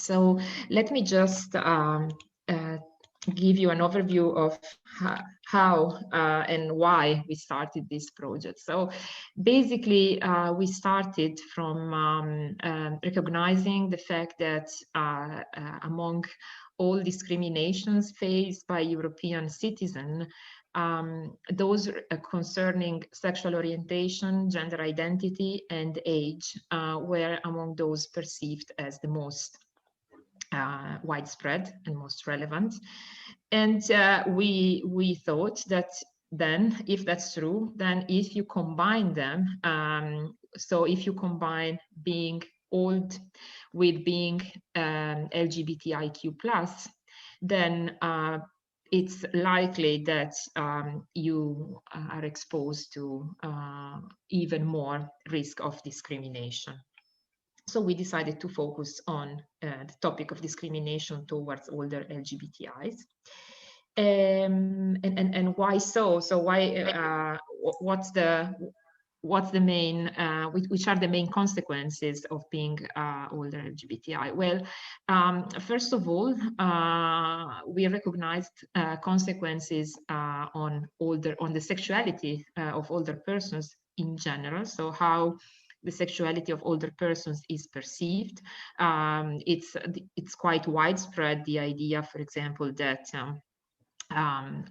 So let me just give you an overview of how and why we started this project. So basically, we started from recognizing the fact that among all discriminations faced by European citizens, those concerning sexual orientation, gender identity, and age were among those perceived as the most widespread and most relevant. And we thought that then, if that's true, then if you combine them, so if you combine being old with being LGBTIQ+, then it's likely that you are exposed to even more risk of discrimination. So we decided to focus on the topic of discrimination towards older LGBTIs. And why so? So why? What's the main? Which are the main consequences of being older LGBTI? Well, first of all, we recognized consequences on the sexuality of older persons in general. So how the sexuality of older persons is perceived. It's quite widespread, the idea, for example, that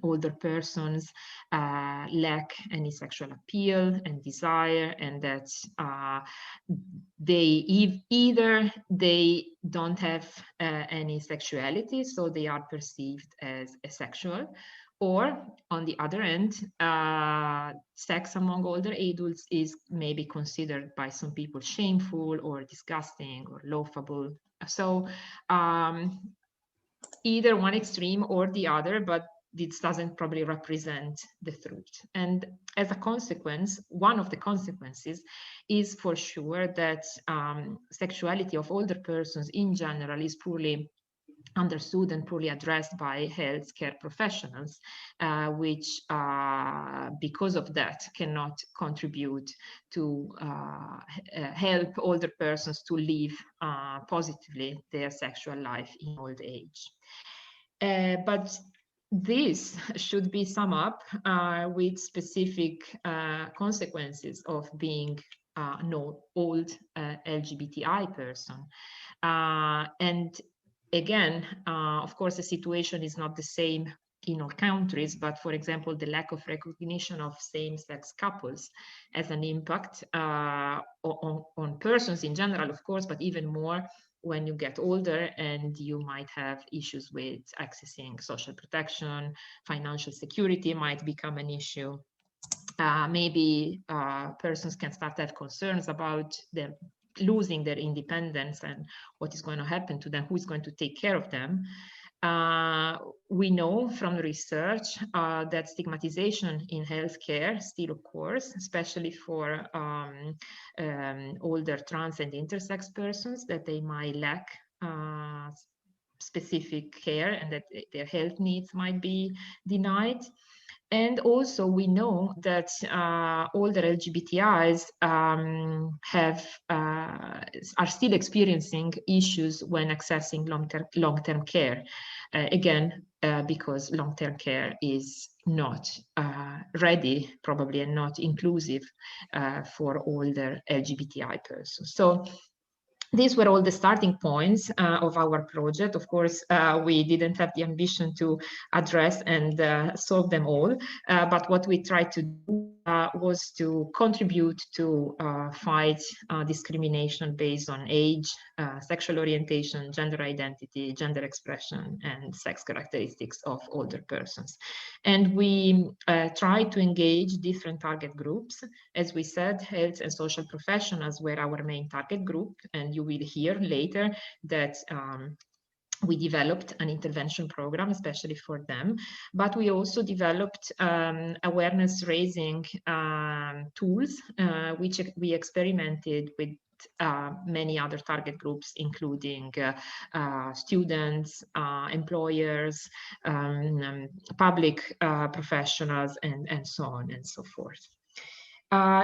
older persons lack any sexual appeal and desire, and that either they don't have any sexuality, so they are perceived as asexual, or on the other end, sex among older adults is maybe considered by some people shameful or disgusting or laughable. So either one extreme or the other, but this doesn't probably represent the truth. And as a consequence, one of the consequences is for sure that sexuality of older persons in general is poorly understood and poorly addressed by healthcare professionals, which, because of that, cannot contribute to help older persons to live positively their sexual life in old age. But this should be summed up with specific consequences of being an old LGBTI person. And again, of course, the situation is not the same in all countries, but for example, the lack of recognition of same-sex couples has an impact on persons in general, of course, but even more when you get older and you might have issues with accessing social protection, financial security might become an issue. Maybe persons can start to have concerns about their losing their independence and what is going to happen to them, who is going to take care of them. We know from research that stigmatization in healthcare still occurs, especially for older trans and intersex persons, that they might lack specific care and that their health needs might be denied. And also we know that older LGBTIs are still experiencing issues when accessing long-term care. Again, because long-term care is not ready, probably, and not inclusive for older LGBTI persons. So these were all the starting points of our project. Of course, we didn't have the ambition to address and solve them all, but what we tried to do was to contribute to fight discrimination based on age, sexual orientation, gender identity, gender expression, and sex characteristics of older persons. And we tried to engage different target groups. As we said, health and social professionals were our main target group, and you will hear later that we developed an intervention program, especially for them, but we also developed awareness raising tools, which we experimented with many other target groups, including students, employers, public professionals, and so on and so forth.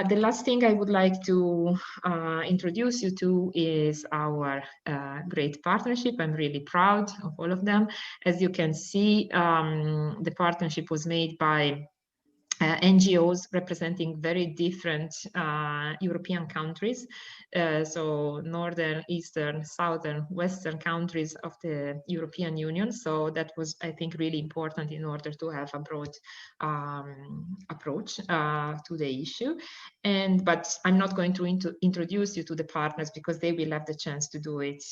The last thing I would like to introduce you to is our great partnership. I'm really proud of all of them. As you can see, the partnership was made by NGOs representing very different European countries. So northern, eastern, southern, western countries of the European Union. So that was, I think, really important in order to have a broad approach to the issue. But I'm not going to introduce you to the partners because they will have the chance to do it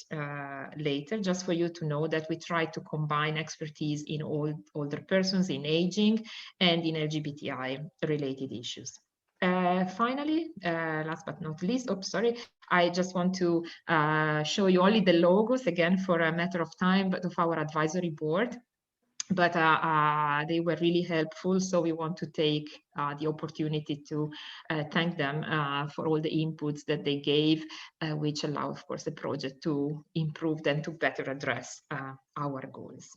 later, just for you to know that we try to combine expertise in older persons, in aging, and in LGBTI related issues. Finally, last but not least, I just want to show you only the logos again for a matter of time, but of our advisory board. But they were really helpful, so we want to take the opportunity to thank them for all the inputs that they gave, which allow, of course, the project to improve and to better address our goals.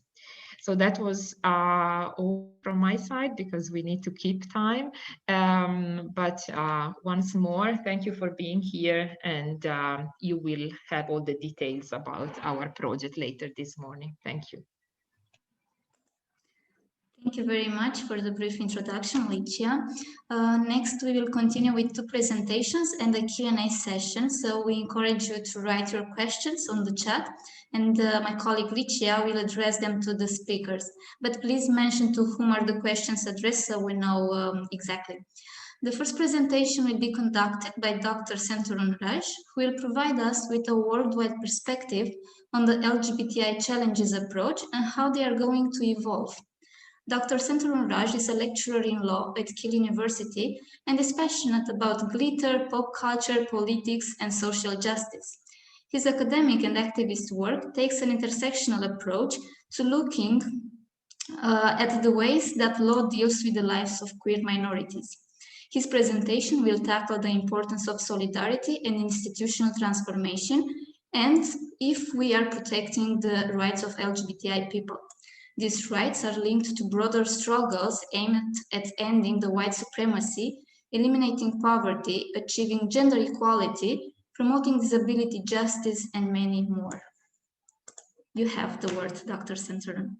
So that was all from my side because we need to keep time. But once more, thank you for being here, and you will have all the details about our project later this morning. Thank you. Thank you very much for the brief introduction, Licia. Next, we will continue with two presentations and a Q&A session. So we encourage you to write your questions on the chat, and my colleague Licia will address them to the speakers. But please mention to whom are the questions addressed so we know exactly. The first presentation will be conducted by Dr. Senturan Raj, who will provide us with a worldwide perspective on the LGBTI challenges approach and how they are going to evolve. Dr. Senturan Raj is a lecturer in law at Keele University and is passionate about glitter, pop culture, politics, and social justice. His academic and activist work takes an intersectional approach to looking at the ways that law deals with the lives of queer minorities. His presentation will tackle the importance of solidarity and institutional transformation, and if we are protecting the rights of LGBTI people. These rights are linked to broader struggles aimed at ending the white supremacy, eliminating poverty, achieving gender equality, promoting disability justice, and many more. You have the word, Dr. Senturan.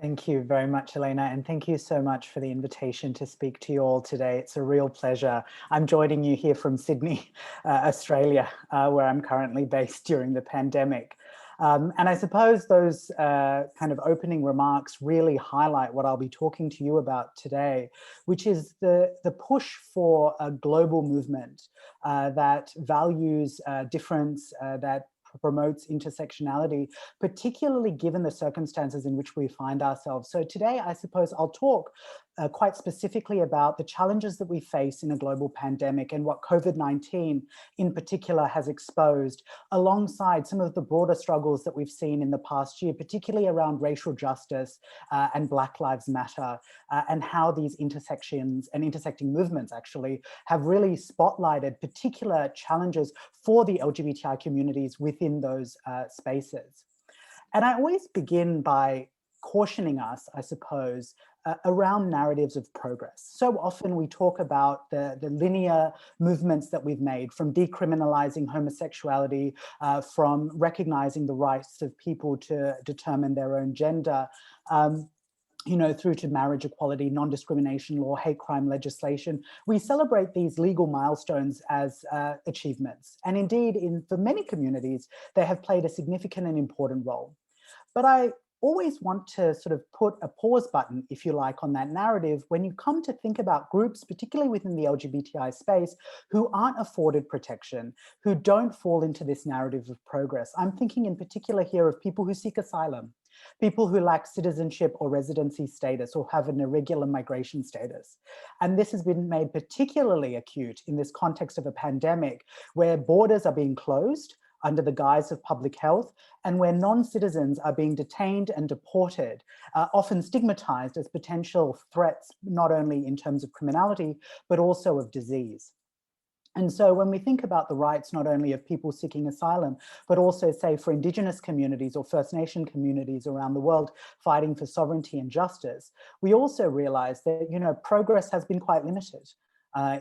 Thank you very much, Elena, and thank you so much for the invitation to speak to you all today. It's a real pleasure. I'm joining you here from Sydney, Australia, where I'm currently based during the pandemic. And I suppose those kind of opening remarks really highlight what I'll be talking to you about today, which is the push for a global movement that values difference, that promotes intersectionality, particularly given the circumstances in which we find ourselves. So today, I suppose I'll talk quite specifically about the challenges that we face in a global pandemic and what COVID-19 in particular has exposed, alongside some of the broader struggles that we've seen in the past year, particularly around racial justice and Black Lives Matter, and how these intersections and intersecting movements actually have really spotlighted particular challenges for the LGBTI communities within those spaces. And I always begin by cautioning us, I suppose, around narratives of progress. So often we talk about the linear movements that we've made, from decriminalizing homosexuality, from recognizing the rights of people to determine their own gender, you know, through to marriage equality, non-discrimination law, hate crime legislation. We celebrate these legal milestones as achievements. And indeed, for many communities, they have played a significant and important role. But I always want to sort of put a pause button, if you like, on that narrative when you come to think about groups, particularly within the LGBTI space, who aren't afforded protection, who don't fall into this narrative of progress. I'm thinking in particular here of people who seek asylum, people who lack citizenship or residency status or have an irregular migration status. And this has been made particularly acute in this context of a pandemic where borders are being closed under the guise of public health, and where non-citizens are being detained and deported, often stigmatized as potential threats, not only in terms of criminality, but also of disease. And so when we think about the rights not only of people seeking asylum, but also, say, for Indigenous communities or First Nation communities around the world fighting for sovereignty and justice, we also realize that, you know, progress has been quite limited.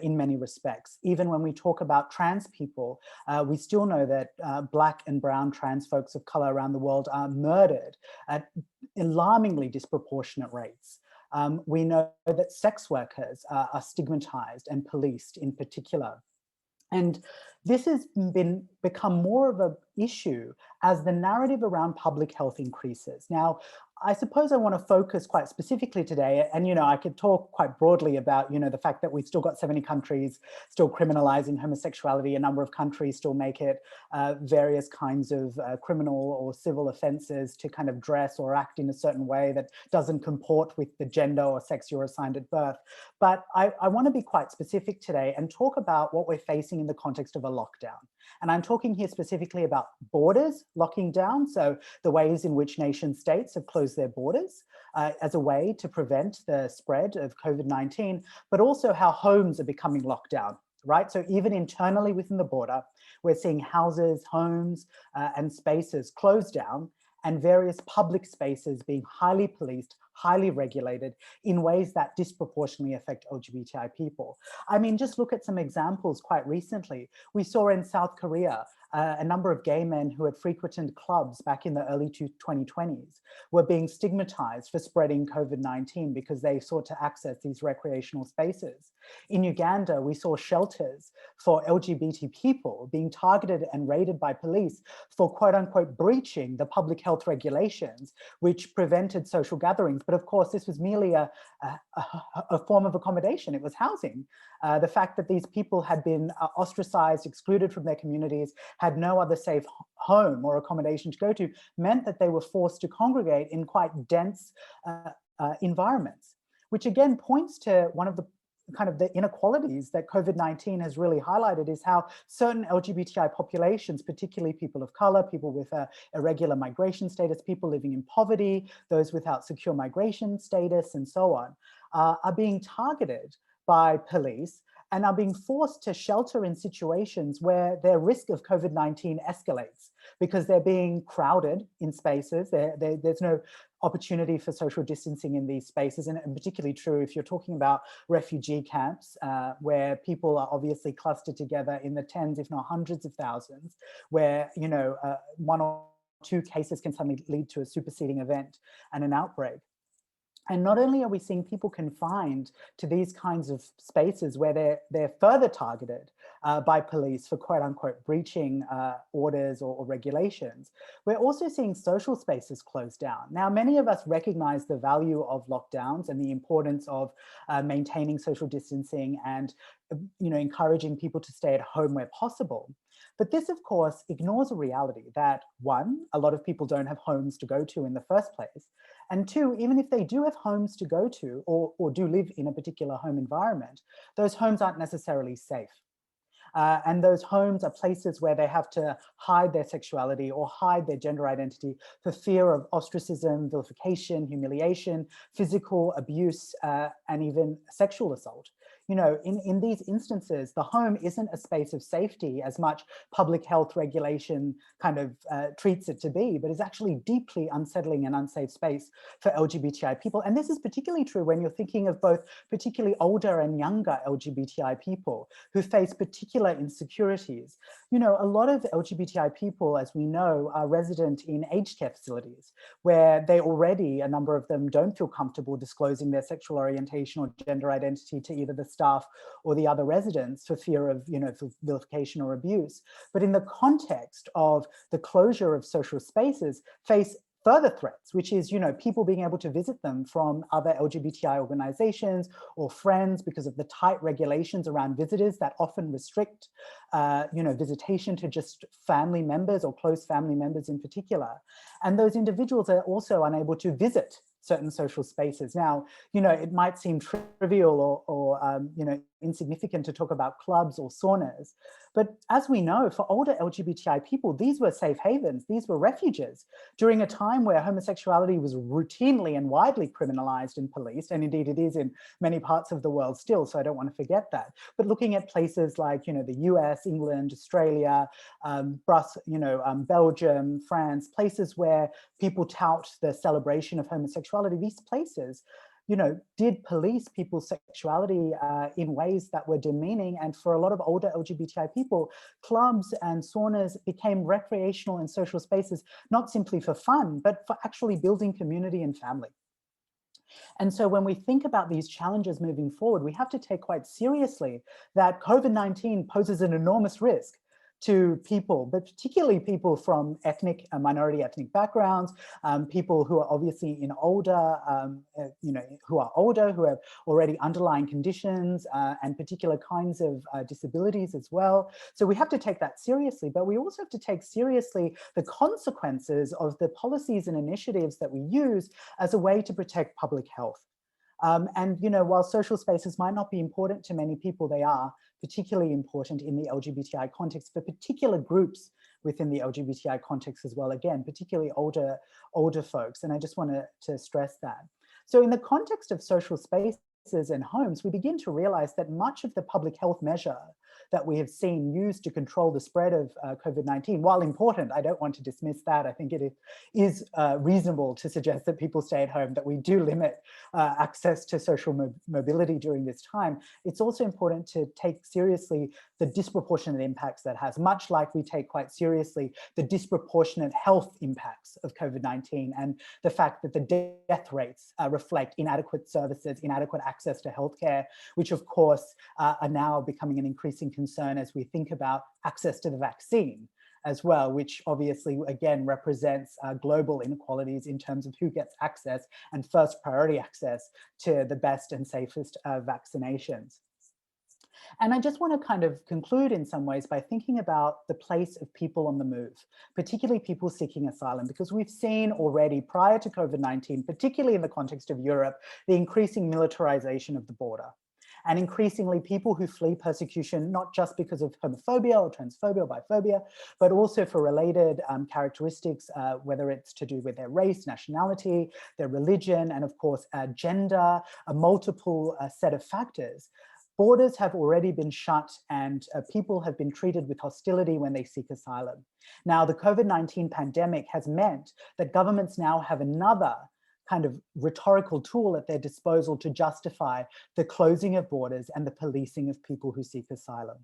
in many respects. Even when we talk about trans people, we still know that Black and brown trans folks of color around the world are murdered at alarmingly disproportionate rates. We know that sex workers are stigmatized and policed in particular. And this has become more of an issue as the narrative around public health increases. Now, I suppose I want to focus quite specifically today, and I could talk quite broadly about the fact that we've still got 70 countries still criminalizing homosexuality, a number of countries still make it various kinds of criminal or civil offenses to kind of dress or act in a certain way that doesn't comport with the gender or sex you're assigned at birth. But I want to be quite specific today and talk about what we're facing in the context of a lockdown. And I'm talking here specifically about borders locking down, so the ways in which nation states have closed their borders as a way to prevent the spread of COVID-19, but also how homes are becoming locked down, right? So even internally within the border, we're seeing houses, homes, and spaces closed down, and various public spaces being highly policed, highly regulated in ways that disproportionately affect LGBTI people. I mean, just look at some examples quite recently. We saw in South Korea, a number of gay men who had frequented clubs back in the early 2020s were being stigmatized for spreading COVID-19 because they sought to access these recreational spaces. In Uganda, we saw shelters for LGBT people being targeted and raided by police for quote unquote breaching the public health regulations, which prevented social gatherings. But of course, this was merely a form of accommodation. It was housing. The fact that these people had been ostracized, excluded from their communities, had no other safe home or accommodation to go to, meant that they were forced to congregate in quite dense environments, which again points to one of the kind of the inequalities that COVID-19 has really highlighted, is how certain LGBTI populations, particularly people of color, people with irregular migration status, people living in poverty, those without secure migration status, and so on, are being targeted by police and are being forced to shelter in situations where their risk of COVID-19 escalates because they're being crowded in spaces. There's no opportunity for social distancing in these spaces, and particularly true if you're talking about refugee camps where people are obviously clustered together in the tens, if not hundreds of thousands, where one or two cases can suddenly lead to a superseding event and an outbreak. And not only are we seeing people confined to these kinds of spaces where they're further targeted by police for quote unquote breaching orders or regulations, we're also seeing social spaces closed down. Now, many of us recognize the value of lockdowns and the importance of maintaining social distancing and encouraging people to stay at home where possible. But this, of course, ignores a reality that, one, a lot of people don't have homes to go to in the first place. And two, even if they do have homes to go to or do live in a particular home environment, those homes aren't necessarily safe. And those homes are places where they have to hide their sexuality or hide their gender identity for fear of ostracism, vilification, humiliation, physical abuse, and even sexual assault. In these instances, the home isn't a space of safety as much public health regulation kind of treats it to be, but is actually deeply unsettling and unsafe space for LGBTI people. And this is particularly true when you're thinking of both particularly older and younger LGBTI people who face particular insecurities. A lot of LGBTI people, as we know, are resident in aged care facilities where a number of them don't feel comfortable disclosing their sexual orientation or gender identity to either the staff or the other residents for fear of, vilification or abuse. But in the context of the closure of social spaces, face further threats, which is, people being able to visit them from other LGBTI organizations or friends because of the tight regulations around visitors that often restrict, visitation to just family members or close family members in particular. And those individuals are also unable to visit certain social spaces. Now, it might seem trivial or insignificant to talk about clubs or saunas, but as we know, for older LGBTI people, these were safe havens, these were refuges during a time where homosexuality was routinely and widely criminalized and policed, and indeed it is in many parts of the world still, so I don't want to forget that. But looking at places like, the US, England, Australia, Belgium, France, places where people tout the celebration of homosexuality, these places did police people's sexuality in ways that were demeaning. And for a lot of older LGBTI people, clubs and saunas became recreational and social spaces, not simply for fun, but for actually building community and family. And so when we think about these challenges moving forward, we have to take quite seriously that COVID-19 poses an enormous risk to people, but particularly people from minority ethnic backgrounds, people who are obviously in older, who are older, who have already underlying conditions and particular kinds of disabilities as well. So we have to take that seriously, but we also have to take seriously the consequences of the policies and initiatives that we use as a way to protect public health. And while social spaces might not be important to many people, they are particularly important in the LGBTI context for particular groups within the LGBTI context as well, again, particularly older folks. And I just want to stress that. So in the context of social spaces and homes, we begin to realize that much of the public health measure that we have seen used to control the spread of COVID-19, while important, I don't want to dismiss that. I think it is reasonable to suggest that people stay at home, that we do limit access to social mobility during this time. It's also important to take seriously the disproportionate impacts that has, much like we take quite seriously the disproportionate health impacts of COVID-19 and the fact that the death rates reflect inadequate services, inadequate access to healthcare, which of course are now becoming an increasing concern as we think about access to the vaccine as well, which obviously again represents global inequalities in terms of who gets access and first priority access to the best and safest vaccinations. And I just want to kind of conclude in some ways by thinking about the place of people on the move, particularly people seeking asylum, because we've seen already prior to COVID-19, particularly in the context of Europe, the increasing militarization of the border. And increasingly people who flee persecution, not just because of homophobia or transphobia or biphobia, but also for related characteristics, whether it's to do with their race, nationality, their religion, and of course, gender, a multiple set of factors. Borders have already been shut and people have been treated with hostility when they seek asylum. Now, the COVID-19 pandemic has meant that governments now have another kind of rhetorical tool at their disposal to justify the closing of borders and the policing of people who seek asylum.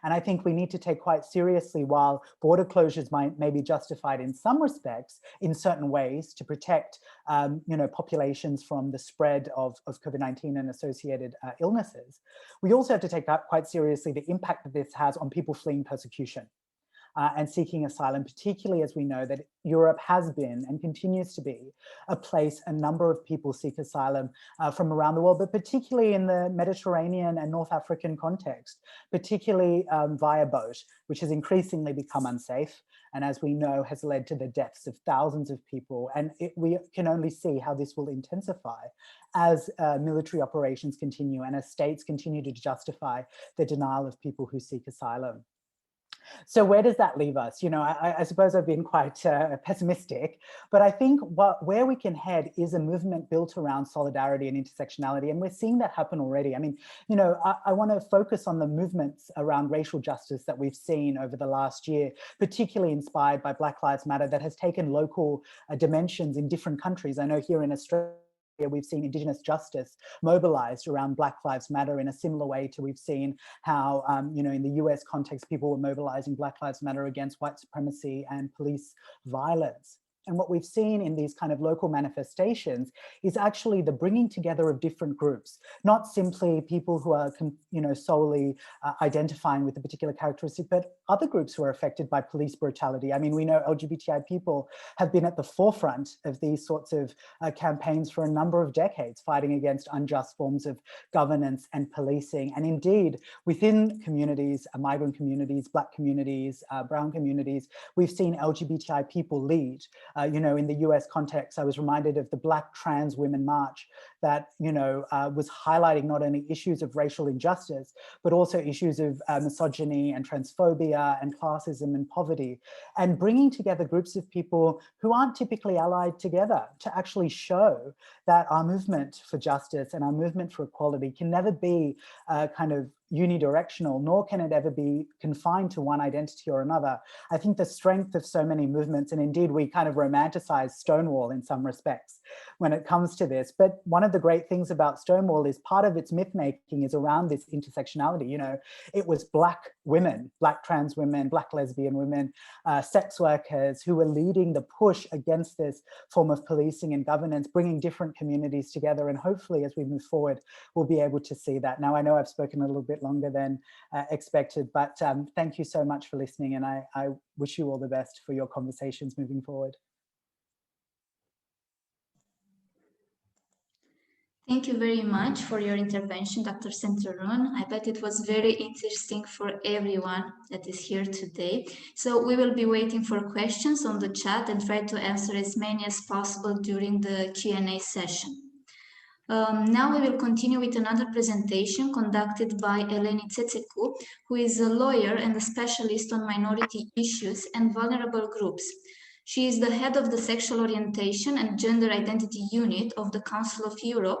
And I think we need to take quite seriously, while border closures may be justified in some respects, in certain ways to protect populations from the spread of COVID-19 and associated illnesses, we also have to take that quite seriously, the impact that this has on people fleeing persecution. And seeking asylum, particularly as we know that Europe has been and continues to be a place a number of people seek asylum from around the world, but particularly in the Mediterranean and North African context, particularly via boat, which has increasingly become unsafe. And as we know, has led to the deaths of thousands of people. And we can only see how this will intensify as military operations continue and as states continue to justify the denial of people who seek asylum. So where does that leave us? I suppose I've been quite pessimistic, but I think where we can head is a movement built around solidarity and intersectionality. And we're seeing that happen already. I mean, I want to focus on the movements around racial justice that we've seen over the last year, particularly inspired by Black Lives Matter, that has taken local dimensions in different countries. I know here in Australia, we've seen Indigenous justice mobilized around Black Lives Matter in a similar way to we've seen how, in the US context, people were mobilizing Black Lives Matter against white supremacy and police violence. And what we've seen in these kind of local manifestations is actually the bringing together of different groups, not simply people who are, solely identifying with a particular characteristic, but other groups who are affected by police brutality. I mean, we know LGBTI people have been at the forefront of these sorts of campaigns for a number of decades, fighting against unjust forms of governance and policing. And indeed, within communities, migrant communities, Black communities, brown communities, we've seen LGBTI people lead. In the US context, I was reminded of the Black Trans Women March that, was highlighting not only issues of racial injustice, but also issues of misogyny and transphobia and classism and poverty, and bringing together groups of people who aren't typically allied together to actually show that our movement for justice and our movement for equality can never be kind of unidirectional, nor can it ever be confined to one identity or another. I think the strength of so many movements, and indeed we kind of romanticize Stonewall in some respects when it comes to this, but one of the great things about Stonewall is part of its myth making is around this intersectionality. You know, it was Black women, Black trans women, Black lesbian women, sex workers who were leading the push against this form of policing and governance, bringing different communities together. And hopefully as we move forward, we'll be able to see that. Now, I know I've spoken a little bit longer than expected, but thank you so much for listening, and I wish you all the best for your conversations moving forward. Thank you very much for your intervention, Dr. Centurion. I bet it was very interesting for everyone that is here today. So we will be waiting for questions on the chat and try to answer as many as possible during the Q&A session. Now we will continue with another presentation conducted by Eleni Tsetsekou, who is a lawyer and a specialist on minority issues and vulnerable groups. She is the head of the Sexual Orientation and Gender Identity Unit of the Council of Europe,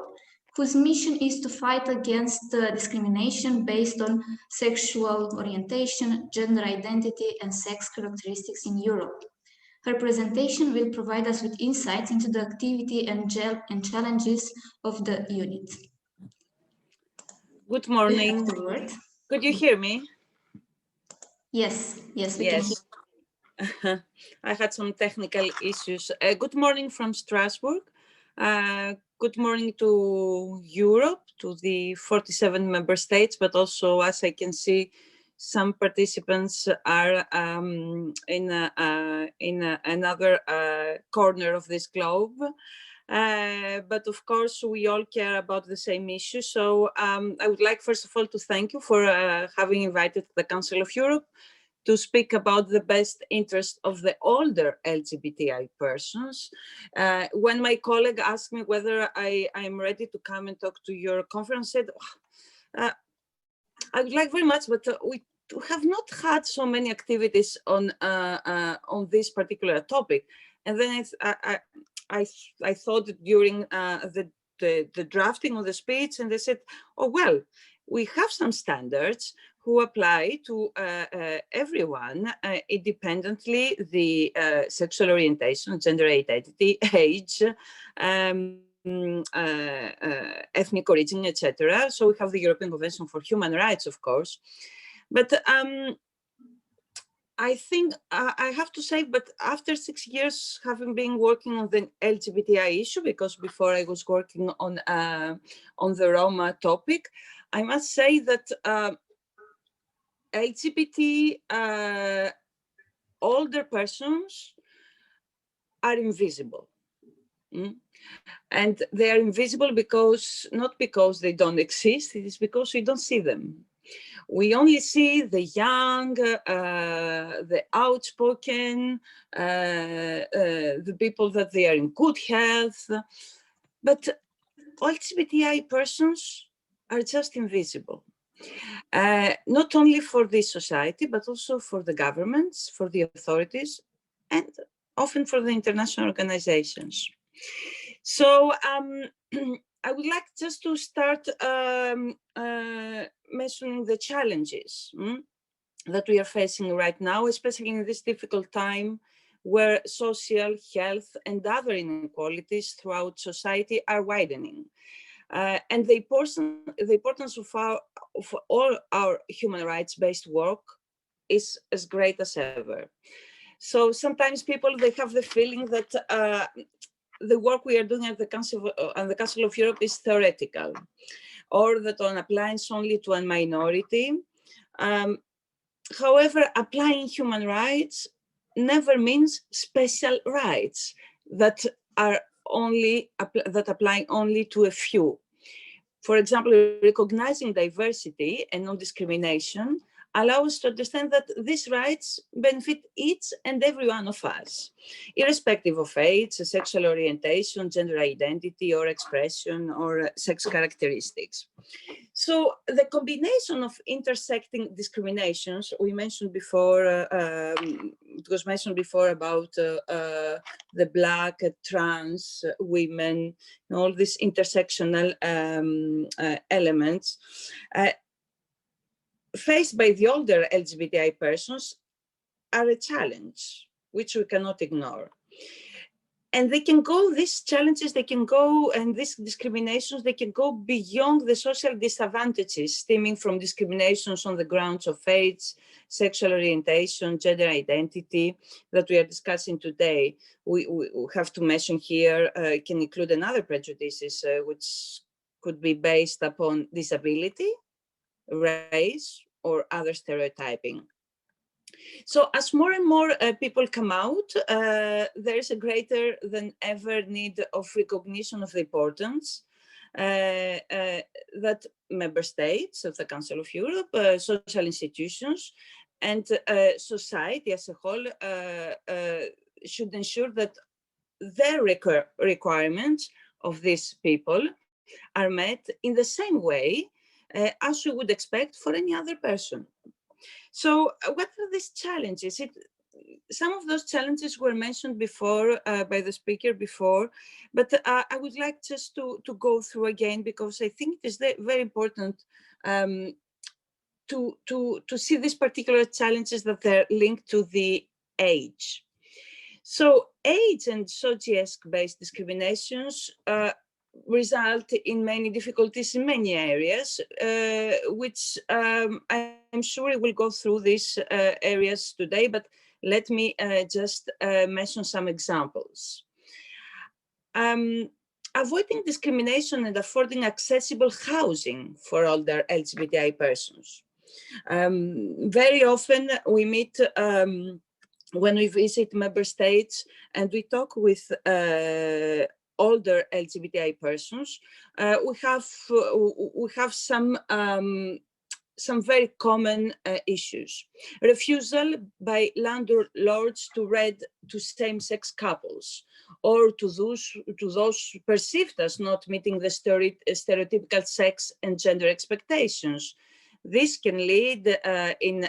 whose mission is to fight against discrimination based on sexual orientation, gender identity, and sex characteristics in Europe. Her presentation will provide us with insights into the activity and challenges of the unit. Good morning. Could you hear me? Yes, yes, we can hear. I had some technical issues. Good morning from Strasbourg. Good morning to Europe, to the 47 member states, but also, as I can see, some participants are in another corner of this globe. But of course, we all care about the same issue. So I would like, first of all, to thank you for having invited the Council of Europe to speak about the best interest of the older LGBTI persons. When my colleague asked me whether I am ready to come and talk to your conference, I said, I would like very much, but we have not had so many activities on this particular topic. And then I thought during the drafting of the speech, and they said, oh, well, we have some standards who apply to everyone independently, the sexual orientation, gender identity, age, ethnic origin, etc. So we have the European Convention for Human Rights, of course. But I think I have to say, but after 6 years having been working on the LGBTI issue, because before I was working on the Roma topic, I must say that LGBT older persons are invisible. And they are invisible because, not because they don't exist, it is because we don't see them. We only see the young, the outspoken, the people that they are in good health, but LGBTI persons are just invisible. Not only for this society, but also for the governments, for the authorities, and often for the international organizations. So I would like just to start mentioning the challenges that we are facing right now, especially in this difficult time where social, health, and other inequalities throughout society are widening. And the importance of all our human rights-based work is as great as ever. So sometimes people, they have the feeling that the work we are doing at the Council of Europe is theoretical, or that one applies only to a minority. However, applying human rights never means special rights that are apply only to a few. For example, recognizing diversity and non-discrimination allow us to understand that these rights benefit each and every one of us, irrespective of age, sexual orientation, gender identity, or expression, or sex characteristics. So the combination of intersecting discriminations, we mentioned before, it was mentioned before about the Black, trans women, and all these intersectional elements, faced by the older LGBTI persons are a challenge, which we cannot ignore. And they can go, these challenges, they can go, and these discriminations, they can go beyond the social disadvantages stemming from discriminations on the grounds of age, sexual orientation, gender identity that we are discussing today. We have to mention here, can include another prejudices, which could be based upon disability, race, or other stereotyping. So as more and more people come out, there is a greater than ever need of recognition of the importance that member states of the Council of Europe, social institutions, and society as a whole should ensure that their requirements of these people are met in the same way as we would expect for any other person. So what are these challenges? Some of those challenges were mentioned before by the speaker before, but I would like just to go through again, because I think it is very important to see these particular challenges that are linked to the age. So age and SOGIESC-based discriminations result in many difficulties in many areas, which I'm sure we will go through these areas today, but let me just mention some examples. Avoiding discrimination and affording accessible housing for older LGBTI persons. Very often we meet when we visit member states and we talk with older LGBTI persons, we have some very common issues. Refusal by landlords to rent to same-sex couples, or to those perceived as not meeting the stereotypical sex and gender expectations. This can lead in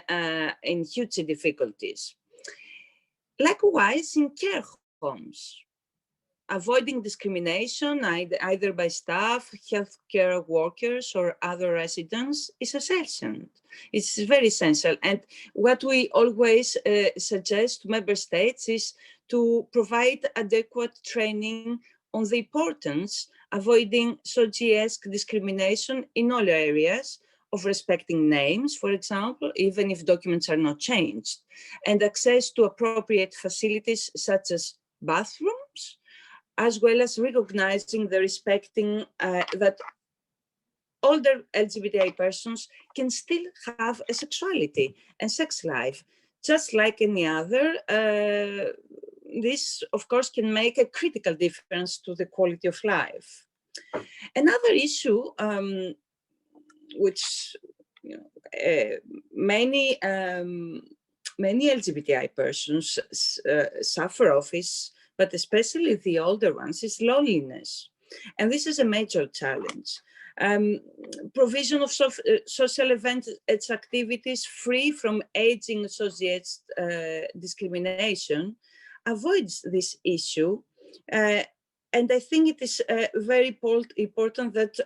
huge difficulties. Likewise, in care homes, avoiding discrimination either by staff, healthcare workers, or other residents is essential. It's very essential. And what we always suggest to member states is to provide adequate training on the importance avoiding SOGIESC discrimination in all areas of respecting names, for example, even if documents are not changed, and access to appropriate facilities such as bathrooms, as well as recognizing the respecting that older LGBTI persons can still have a sexuality and sex life, just like any other. This, of course, can make a critical difference to the quality of life. Another issue, which many LGBTI persons suffer of, but especially the older ones, is loneliness. And this is a major challenge. Provision of social events and activities free from aging associated discrimination avoids this issue. And I think it is very important that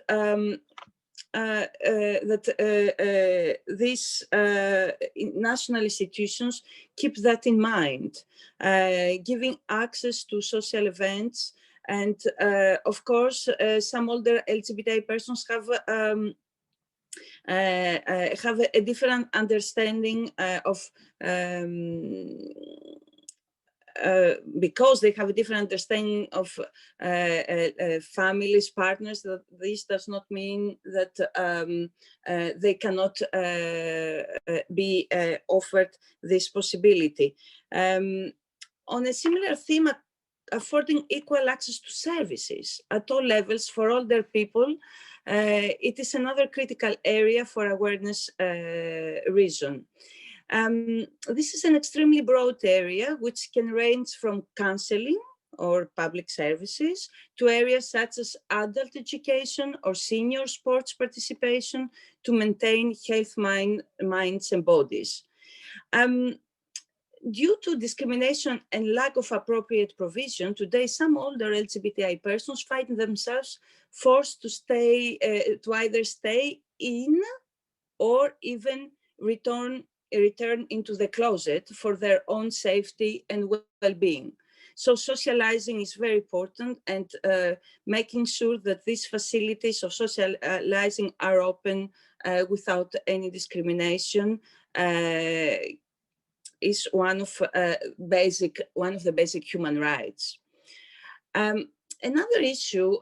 these national institutions keep that in mind, giving access to social events. And of course, some older LGBTI persons have a different understanding of because they have a different understanding of families, partners, that this does not mean that they cannot be offered this possibility. On a similar theme, affording equal access to services at all levels for older people, it is another critical area for awareness reason. This is an extremely broad area which can range from counseling or public services to areas such as adult education or senior sports participation to maintain health minds and bodies. Due to discrimination and lack of appropriate provision, today some older LGBTI persons find themselves forced to either stay in or even return into the closet for their own safety and well-being. So socializing is very important, and making sure that these facilities of socializing are open without any discrimination is one of the basic human rights. Another issue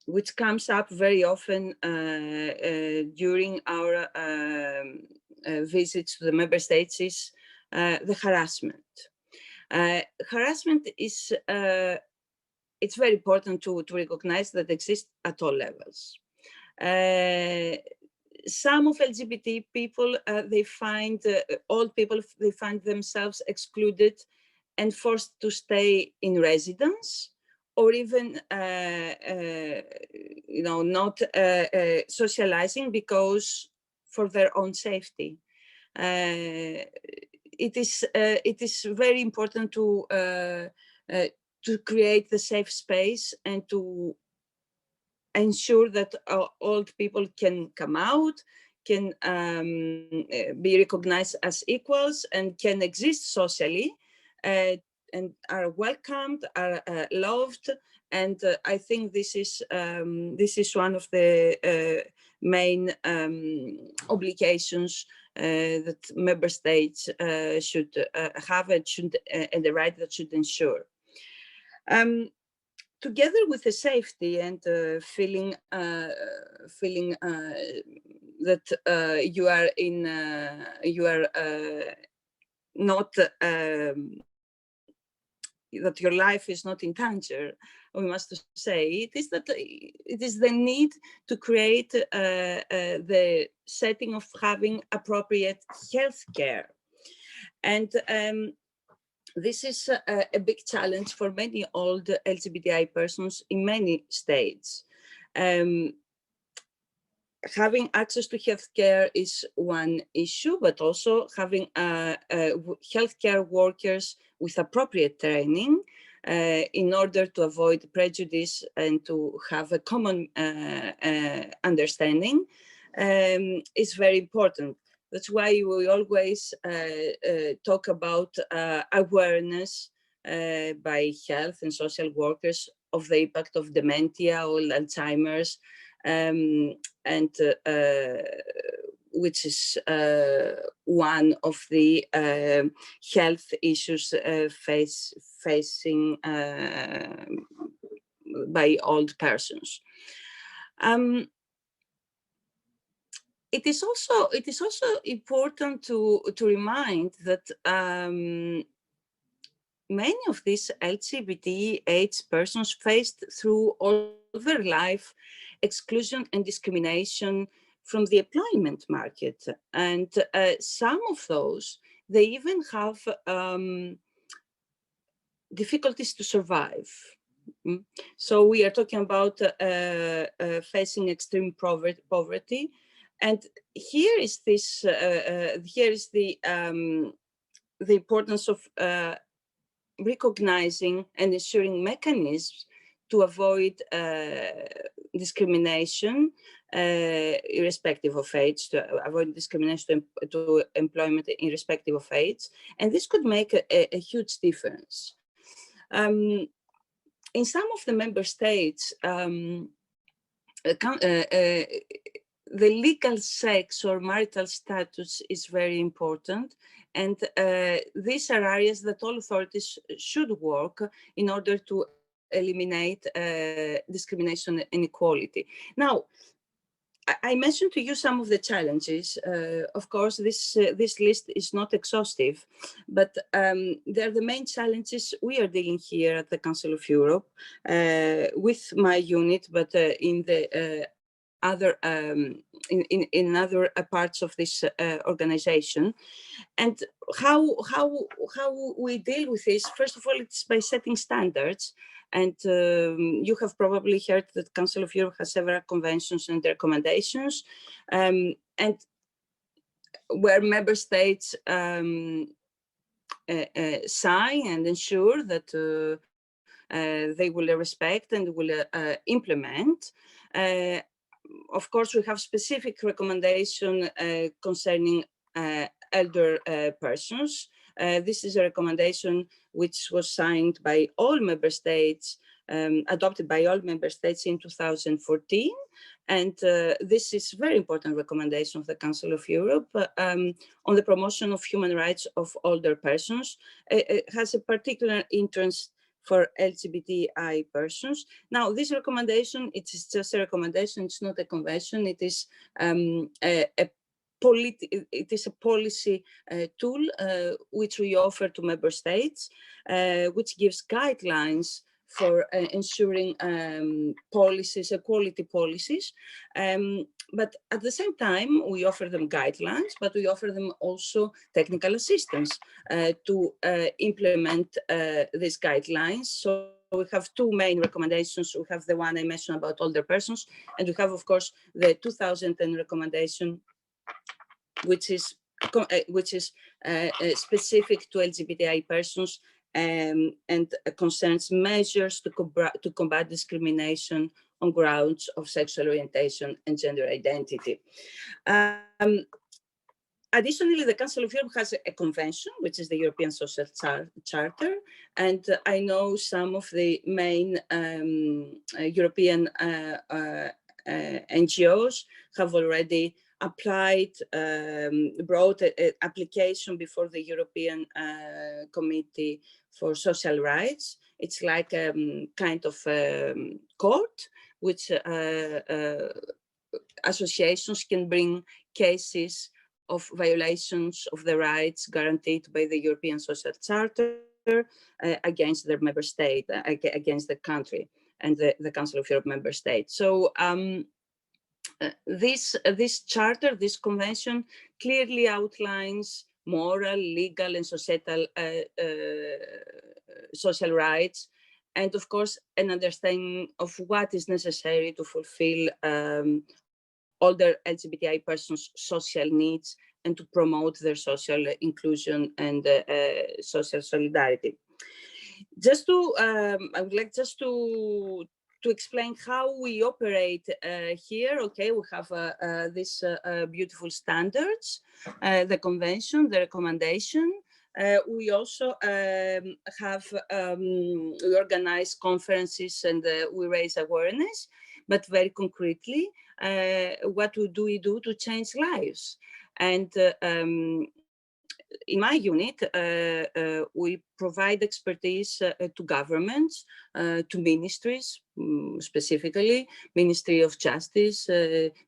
which comes up very often during our visits to the member states is the harassment. Harassment is, it's very important to recognize that exists at all levels. Some of LGBT people, old people, they find themselves excluded and forced to stay in residence, or even, not socializing because for their own safety. It is very important to create the safe space and to ensure that old people can come out, can be recognized as equals, and can exist socially, and are welcomed, are loved. And I think this is one of the main obligations that member states should have and the right that should ensure. Together with the safety and feeling that you are not that your life is not in danger, we must say it is the need to create the setting of having appropriate health care. And this is a big challenge for many old LGBTI persons in many states. Having access to healthcare is one issue, but also having healthcare workers with appropriate training in order to avoid prejudice and to have a common understanding is very important. That's why we always talk about awareness by health and social workers of the impact of dementia or Alzheimer's, and which is one of the health issues facing by old persons. It is also important to remind that many of these LGBT AIDS persons faced through all their life exclusion and discrimination from the employment market, and some of those, they even have difficulties to survive. So we are talking about facing extreme poverty, and here is this. Here is the importance of recognizing and ensuring mechanisms to avoid discrimination, irrespective of age, to avoid discrimination to employment irrespective of age, and this could make a huge difference. In some of the member states, the legal sex or marital status is very important, and these are areas that all authorities should work in order to eliminate discrimination and inequality. Now, I mentioned to you some of the challenges. Of course, this list is not exhaustive, but they're the main challenges we are dealing here at the Council of Europe with my unit, but in the other in other parts of this organization. And how we deal with this, first of all, it's by setting standards. And you have probably heard that Council of Europe has several conventions and recommendations, and where member states sign and ensure that they will respect and will implement. of course, we have specific recommendation concerning elder persons. This is a recommendation which was signed by all member states, adopted by all member states in 2014. And this is a very important recommendation of the Council of Europe on the promotion of human rights of older persons. It has a particular interest for LGBTI persons. Now, this recommendation, it is just a recommendation, it's not a convention, it is a policy tool which we offer to member states, which gives guidelines for ensuring policies, equality policies. But at the same time, we offer them guidelines, but we offer them also technical assistance to implement these guidelines. So we have two main recommendations. We have the one I mentioned about older persons, and we have, of course, the 2010 recommendation, which is specific to LGBTI persons and concerns measures to combat discrimination on grounds of sexual orientation and gender identity. Additionally, the Council of Europe has a convention, which is the European Social Charter, and I know some of the main European NGOs have already applied, brought an application before the European Committee for Social Rights. It's like a kind of court which associations can bring cases of violations of the rights guaranteed by the European Social Charter against their member state, against the country and the Council of Europe member states. So this charter, this convention, clearly outlines moral, legal, and societal social rights, and of course, an understanding of what is necessary to fulfill older LGBTI persons' social needs and to promote their social inclusion and social solidarity. Just to, I would like just to explain how we operate here. Okay, we have these beautiful standards, the convention, the recommendation. We also have, we organize conferences and we raise awareness, but very concretely, what do we do to change lives? And in my unit, we provide expertise to governments, to ministries, specifically Ministry of Justice,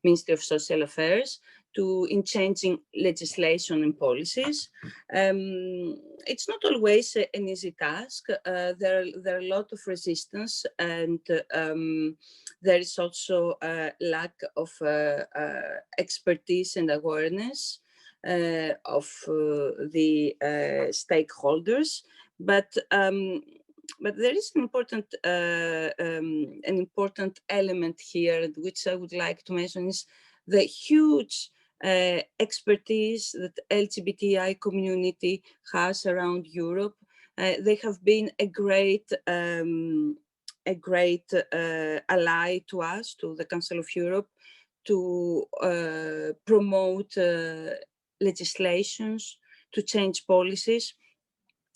Ministry of Social Affairs, in changing legislation and policies. It's not always an easy task. There are a lot of resistance, and there is also a lack of expertise and awareness of the stakeholders. But there is an important element here, which I would like to mention, is the huge expertise that LGBTI community has around Europe. They have been a great ally to us, to the Council of Europe, to promote legislations, to change policies.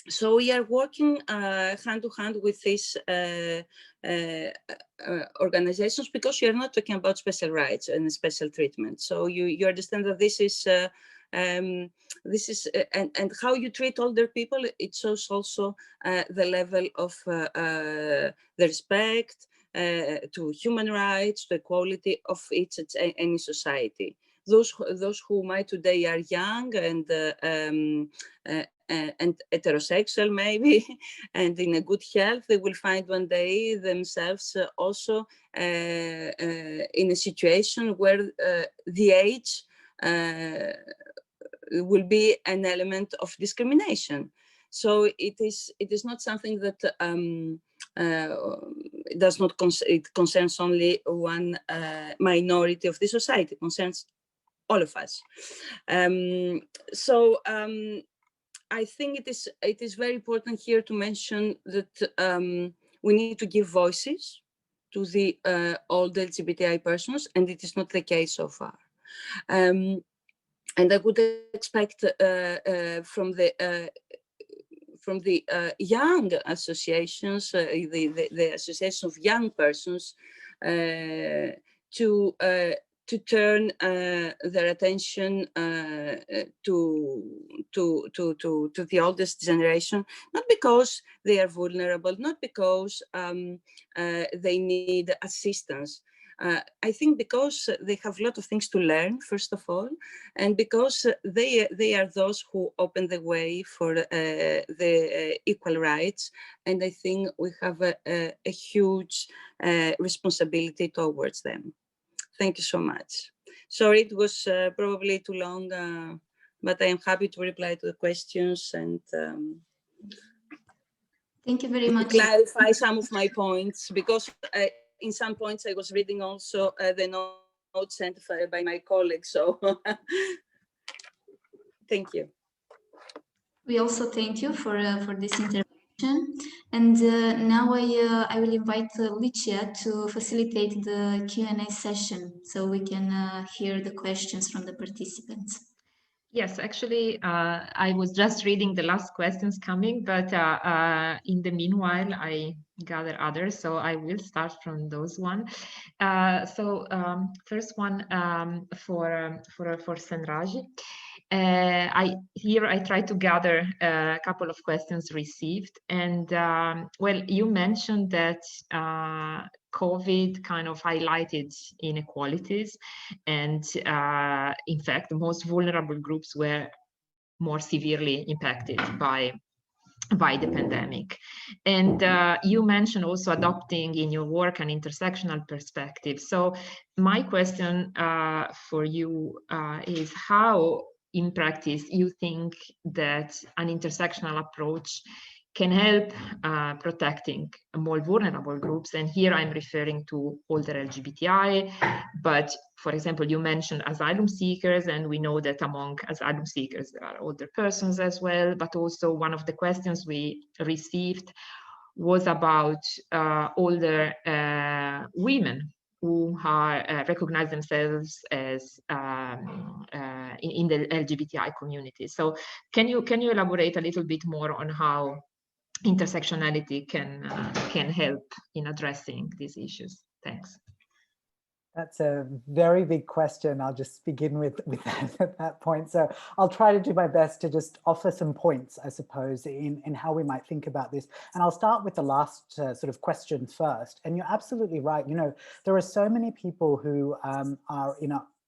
So we are working hand to hand with these organizations, because you are not talking about special rights and special treatment. So you understand that this is and how you treat older people. It shows also the level of the respect to human rights, to equality of any society. Those who might today are young and heterosexual maybe, and in a good health, they will find one day themselves also in a situation where the age will be an element of discrimination. So it is not something that it concerns only one minority of the society. It concerns all of us. I think it is very important here to mention that we need to give voices to the older LGBTI persons, and it is not the case so far. And I would expect from the young associations, the association of young persons, to turn their attention to the oldest generation, not because they are vulnerable, not because they need assistance. I think because they have a lot of things to learn, first of all, and because they are those who open the way for the equal rights. And I think we have a huge responsibility towards them. Thank you so much. Sorry, it was probably too long, but I am happy to reply to the questions and thank you very much. Clarify some of my points, because in some points I was reading also the notes sent by my colleagues. So thank you. We also thank you for this intervention. And now I will invite Licia to facilitate the Q&A session so we can hear the questions from the participants. Yes, actually, I was just reading the last questions coming, but in the meanwhile, I gather others, so I will start from those one. First one for Sanraji. I try to gather a couple of questions received, and well, you mentioned that COVID kind of highlighted inequalities, and in fact, the most vulnerable groups were more severely impacted by the pandemic. And you mentioned also adopting in your work an intersectional perspective. So my question for you is how, in practice, you think that an intersectional approach can help protecting more vulnerable groups. And here I'm referring to older LGBTI, but for example, you mentioned asylum seekers, and we know that among asylum seekers, there are older persons as well. But also one of the questions we received was about older women who are, recognize themselves as in the LGBTI community. So can you elaborate a little bit more on how intersectionality can help in addressing these issues? Thanks. That's a very big question. I'll just begin with that at that point. So I'll try to do my best to just offer some points, I suppose, in how we might think about this. And I'll start with the last sort of question first. And you're absolutely right. You know, there are so many people who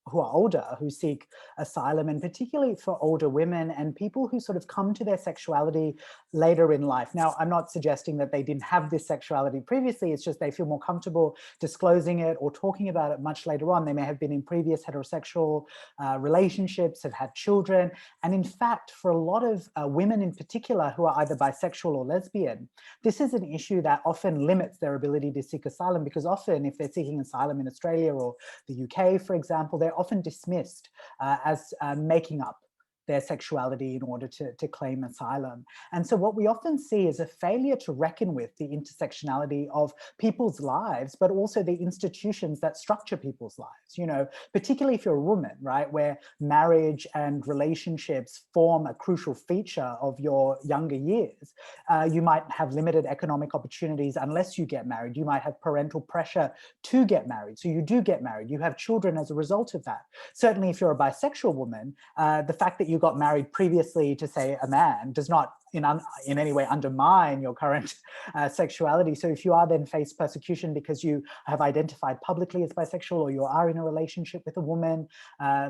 who are older, who seek asylum, and particularly for older women and people who sort of come to their sexuality later in life. Now, I'm not suggesting that they didn't have this sexuality previously, it's just they feel more comfortable disclosing it or talking about it much later on. They may have been in previous heterosexual relationships, have had children. And in fact, for a lot of women in particular who are either bisexual or lesbian, this is an issue that often limits their ability to seek asylum, because often if they're seeking asylum in Australia or the UK, for example, they're often dismissed as making up their sexuality in order to claim asylum. And so what we often see is a failure to reckon with the intersectionality of people's lives, but also the institutions that structure people's lives, you know, particularly if you're a woman, right, where marriage and relationships form a crucial feature of your younger years. You might have limited economic opportunities unless you get married. You might have parental pressure to get married. So you do get married. You have children as a result of that. Certainly if you're a bisexual woman, the fact that you got married previously to, say, a man does not in any way undermine your current sexuality. So if you are then faced persecution because you have identified publicly as bisexual, or you are in a relationship with a woman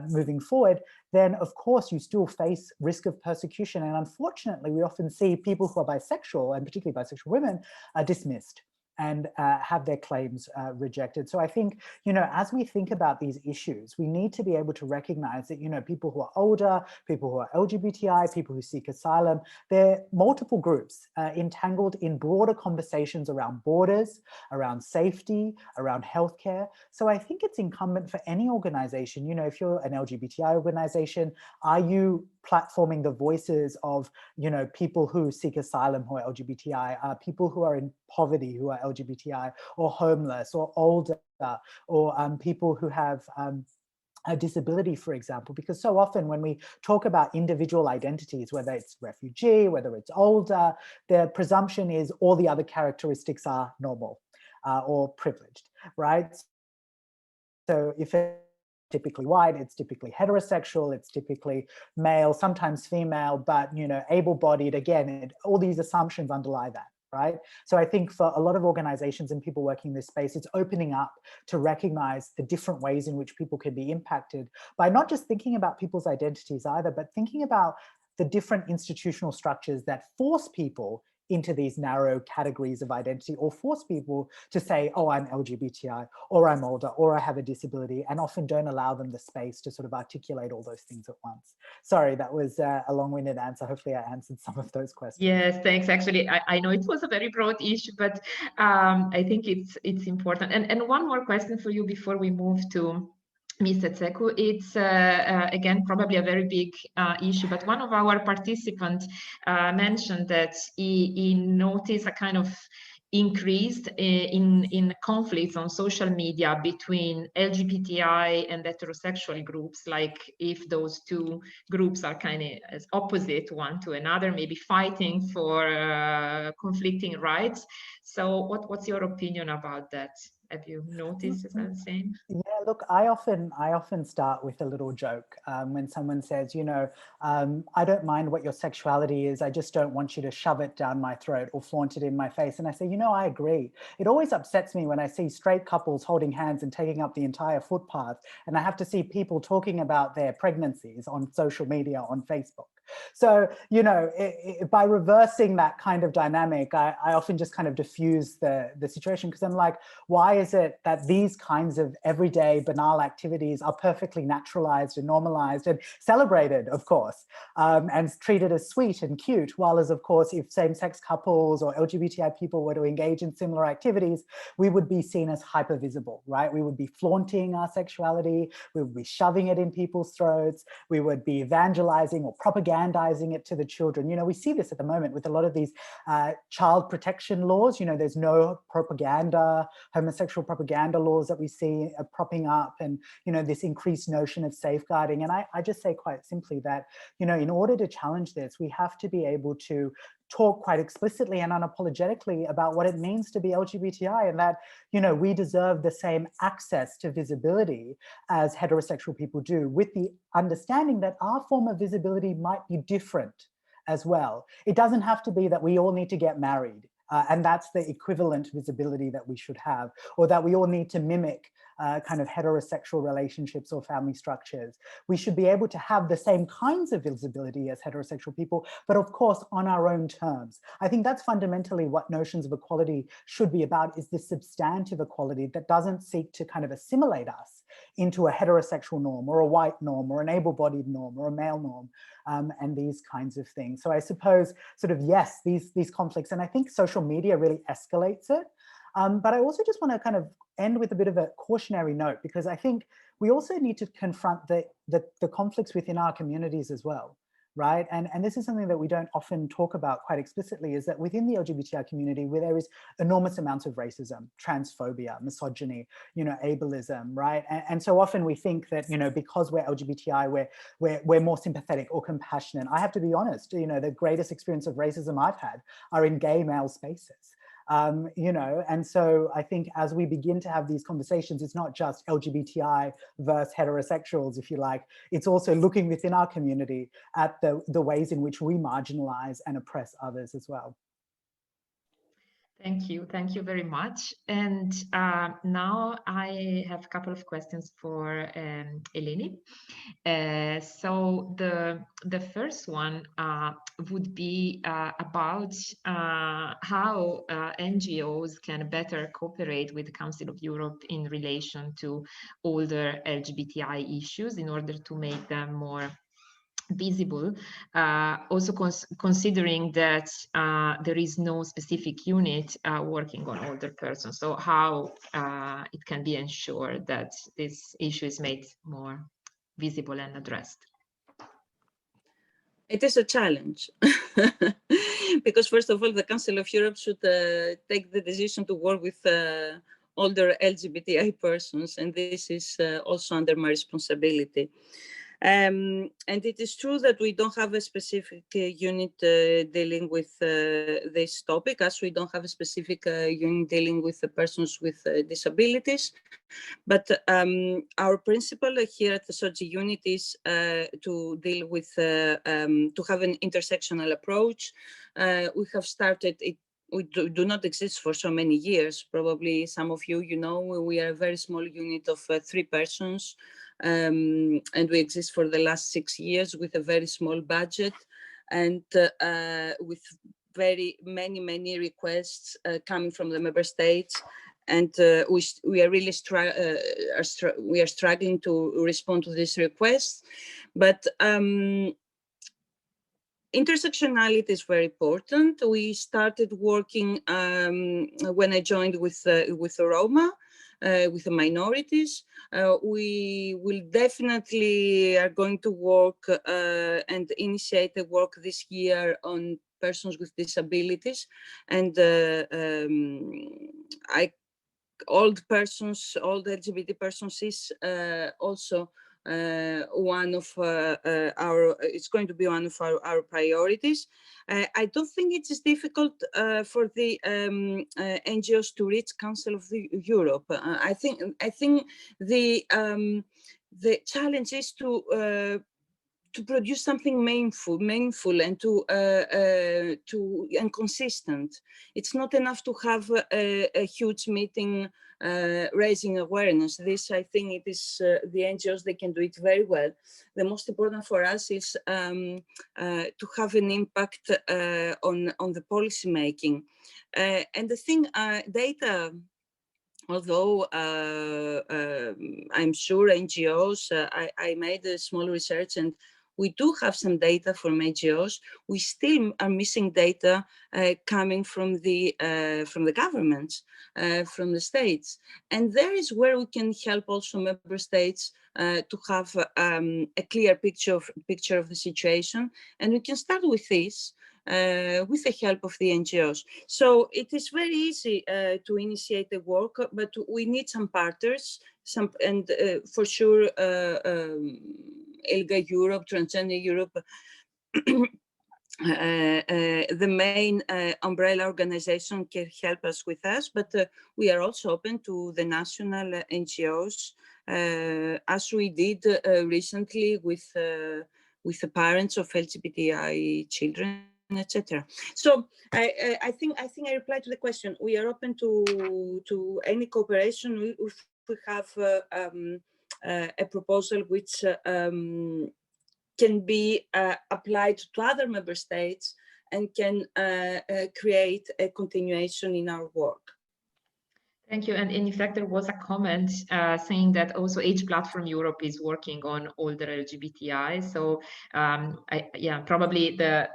moving forward, then of course you still face risk of persecution. And unfortunately, we often see people who are bisexual, and particularly bisexual women, are dismissed and have their claims rejected. So I think, you know, as we think about these issues, we need to be able to recognize that, you know, people who are older, people who are LGBTI, people who seek asylum, they're multiple groups entangled in broader conversations around borders, around safety, around healthcare. So I think it's incumbent for any organization, you know, if you're an LGBTI organization, are you platforming the voices of, you know, people who seek asylum who are LGBTI, people who are in poverty who are LGBTI, or homeless, or older, or people who have a disability, for example, because so often when we talk about individual identities, whether it's refugee, whether it's older, the presumption is all the other characteristics are normal or privileged, right? So if it's typically white, it's typically heterosexual, it's typically male, sometimes female, but, you know, able-bodied, again, all these assumptions underlie that. Right? So I think for a lot of organizations and people working in this space, it's opening up to recognize the different ways in which people can be impacted by not just thinking about people's identities either, but thinking about the different institutional structures that force people into these narrow categories of identity, or force people to say, oh, I'm LGBTI, or I'm older, or I have a disability, and often don't allow them the space to sort of articulate all those things at once. Sorry, that was a long-winded answer. Hopefully I answered some of those questions. Yes, thanks. Actually, I know it was a very broad issue, but I think it's important. And one more question for you before we move to Mr. Tseku. It's, again, probably a very big issue, but one of our participants mentioned that he noticed a kind of increased in conflicts on social media between LGBTI and heterosexual groups, like if those two groups are kind of as opposite one to another, maybe fighting for conflicting rights. So what's your opinion about that? Have you noticed the same? Yeah, look, I often start with a little joke when someone says, you know, I don't mind what your sexuality is, I just don't want you to shove it down my throat or flaunt it in my face. And I say, you know, I agree. It always upsets me when I see straight couples holding hands and taking up the entire footpath, and I have to see people talking about their pregnancies on social media, on Facebook. So, you know, by reversing that kind of dynamic, I often just kind of diffuse the situation, because I'm like, why is it that these kinds of everyday banal activities are perfectly naturalized and normalized and celebrated, of course, and treated as sweet and cute, while as, of course, if same-sex couples or LGBTI people were to engage in similar activities, we would be seen as hyper-visible, right? We would be flaunting our sexuality, we would be shoving it in people's throats, we would be evangelizing or propagandizing it to the children. You know, we see this at the moment with a lot of these child protection laws. You know, there's no propaganda, homosexual propaganda laws that we see propping up, and, you know, this increased notion of safeguarding. And I just say quite simply that, you know, in order to challenge this, we have to be able to talk quite explicitly and unapologetically about what it means to be LGBTI, and that, you know, we deserve the same access to visibility as heterosexual people do, with the understanding that our form of visibility might be different as well. It doesn't have to be that we all need to get married and that's the equivalent visibility that we should have, or that we all need to mimic kind of heterosexual relationships or family structures. We should be able to have the same kinds of visibility as heterosexual people, but of course on our own terms. I think that's fundamentally what notions of equality should be about, is this substantive equality that doesn't seek to kind of assimilate us into a heterosexual norm or a white norm or an able-bodied norm or a male norm, and these kinds of things. So I suppose sort of, yes, these conflicts, and I think social media really escalates it. But I also just want to kind of end with a bit of a cautionary note, because I think we also need to confront the conflicts within our communities as well, right? And this is something that we don't often talk about quite explicitly, is that within the LGBTI community, where there is enormous amounts of racism, transphobia, misogyny, you know, ableism, right? And so often we think that, you know, because we're LGBTI, we're more sympathetic or compassionate. I have to be honest, you know, the greatest experience of racism I've had are in gay male spaces. You know, and so I think as we begin to have these conversations, it's not just LGBTI versus heterosexuals, if you like, it's also looking within our community at the ways in which we marginalize and oppress others as well. Thank you very much. And now I have a couple of questions for Eleni. So the first one would be about how NGOs can better cooperate with the Council of Europe in relation to older LGBTI issues in order to make them more visible, also considering that there is no specific unit working on older persons. So how it can be ensured that this issue is made more visible and addressed? It is a challenge because, first of all, the Council of Europe should take the decision to work with older LGBTI persons, and this is also under my responsibility. And it is true that we don't have a specific unit dealing with this topic, as we don't have a specific unit dealing with the persons with disabilities. But our principle here at the SOGI unit is to deal with, to have an intersectional approach. We have started it. We do not exist for so many years. Probably some of you, know, we are a very small unit of 3 persons. And we exist for the last 6 years with a very small budget and with very many requests coming from the member states, and we are really struggling to respond to these requests. But intersectionality is very important. We started working when I joined with the Roma. With the minorities, we will definitely are going to work and initiate the work this year on persons with disabilities, and old LGBT persons is also one of it's going to be one of our priorities. I don't think it is difficult for the NGOs to reach Council of Europe. I think the challenge is to produce something meaningful and and consistent. It's not enough to have a huge meeting raising awareness. This, I think, it is the NGOs, they can do it very well. The most important for us is to have an impact on the policy making. And the thing, data, although I'm sure NGOs, I made a small research and we do have some data from NGOs. We still are missing data coming from the governments, from the states. And there is where we can help also member states to have a clear picture of the situation. And we can start with this. With the help of the NGOs. So it is very easy to initiate the work, but we need some partners, and for sure, ILGA Europe, Transgender Europe, the main umbrella organization can help us with us, but we are also open to the national NGOs, as we did recently with the parents of LGBTI children, etc. So I think I replied to the question. We are open to any cooperation if we have a proposal which can be applied to other member states and can create a continuation in our work. Thank you. And in fact, there was a comment saying that also Age Platform Europe is working on older LGBTI. So yeah, probably the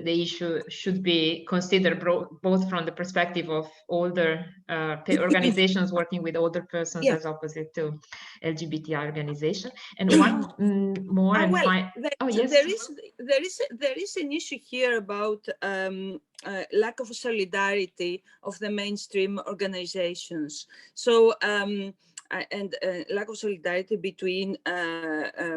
issue should be considered both from the perspective of older organizations working with older persons, yeah, as opposite to LGBTI organization. And one more. Yes, there is an issue here about lack of solidarity of the mainstream organizations. So and lack of solidarity between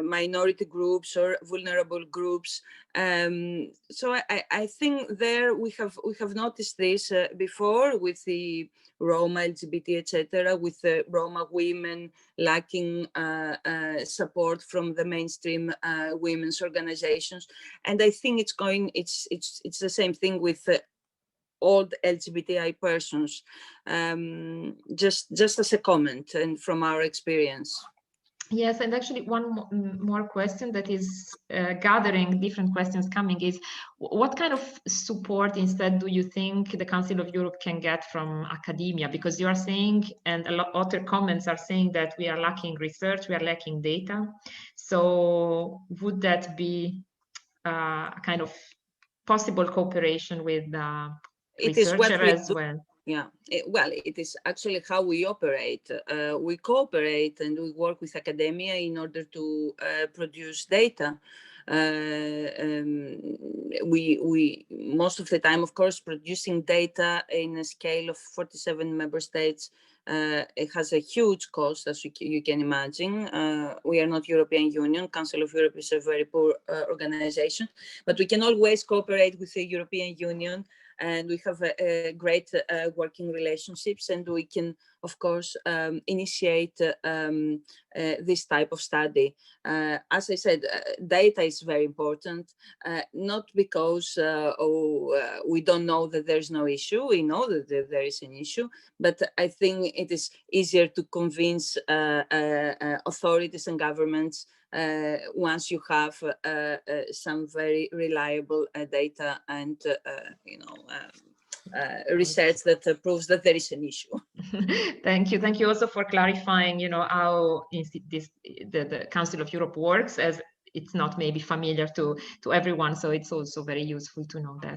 minority groups or vulnerable groups. So I think there we have noticed this before with the Roma, LGBT, etc., with the Roma women lacking support from the mainstream women's organizations, and I think it's the same thing with old LGBTI persons. Just as a comment and from our experience. Yes, and actually one more question that is gathering different questions coming is, what kind of support instead do you think the Council of Europe can get from academia? Because you are saying, and a lot other comments are saying, that we are lacking research, we are lacking data. So would that be a kind of possible cooperation with researcher as well? Yeah, well, it is actually how we operate. We cooperate and we work with academia in order to produce data. We most of the time, of course, producing data in a scale of 47 member states, it has a huge cost, as you can imagine. We are not European Union. Council of Europe is a very poor organization, but we can always cooperate with the European Union, and we have a great working relationships, and we can, of course, initiate this type of study. As I said, data is very important, not because we don't know that there's no issue. We know that there is an issue, but I think it is easier to convince authorities and governments once you have some very reliable data and research that proves that there is an issue. Thank you also for clarifying, how the Council of Europe works, as it's not maybe familiar to everyone, so it's also very useful to know that.